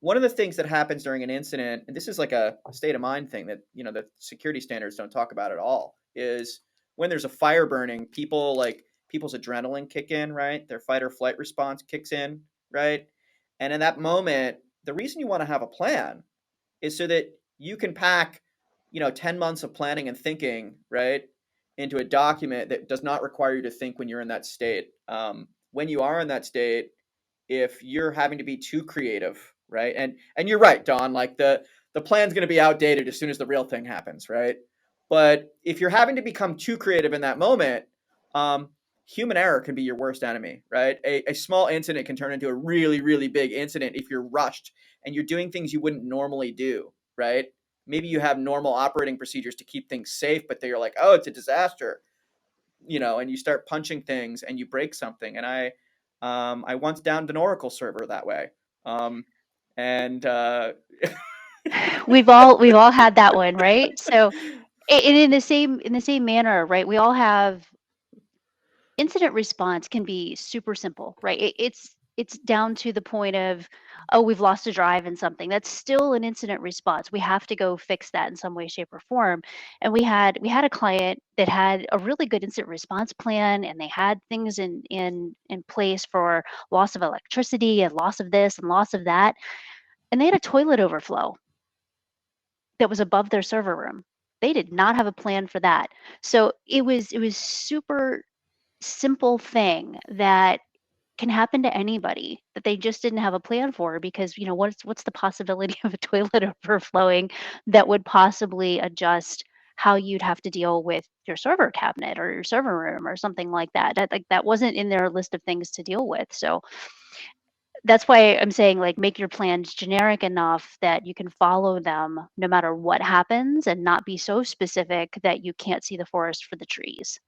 one of the things that happens during an incident, and this is like a state of mind thing that the security standards don't talk about at all, is when there's a fire burning, people's adrenaline kick in, right? Their fight or flight response kicks in, right? And in that moment, the reason you want to have a plan is so that you can pack, 10 months of planning and thinking, right, into a document that does not require you to think when you're in that state. When you are in that state, if you're having to be too creative, right? And you're right, Don, like the plan's going to be outdated as soon as the real thing happens, right? But if you're having to become too creative in that moment, um, human error can be your worst enemy, right? A small incident can turn into a really, really big incident if you're rushed and you're doing things you wouldn't normally do, right? Maybe you have normal operating procedures to keep things safe, but they're like, oh, it's a disaster, and you start punching things and you break something. And I once downed an Oracle server that way. And We've all had that one, right? So, and in the same manner, right? We all have incident response can be super simple, right? It's down to the point of, oh, we've lost a drive in something. That's still an incident response. We have to go fix that in some way, shape, or form. And we had a client that had a really good incident response plan, and they had things in place for loss of electricity and loss of this and loss of that. And they had a toilet overflow that was above their server room. They did not have a plan for that. So it was super simple thing that can happen to anybody that they just didn't have a plan for, because what's the possibility of a toilet overflowing that would possibly adjust how you'd have to deal with your server cabinet or your server room or something like that. That wasn't in their list of things to deal with. So that's why I'm saying, like, make your plans generic enough that you can follow them no matter what happens, and not be so specific that you can't see the forest for the trees.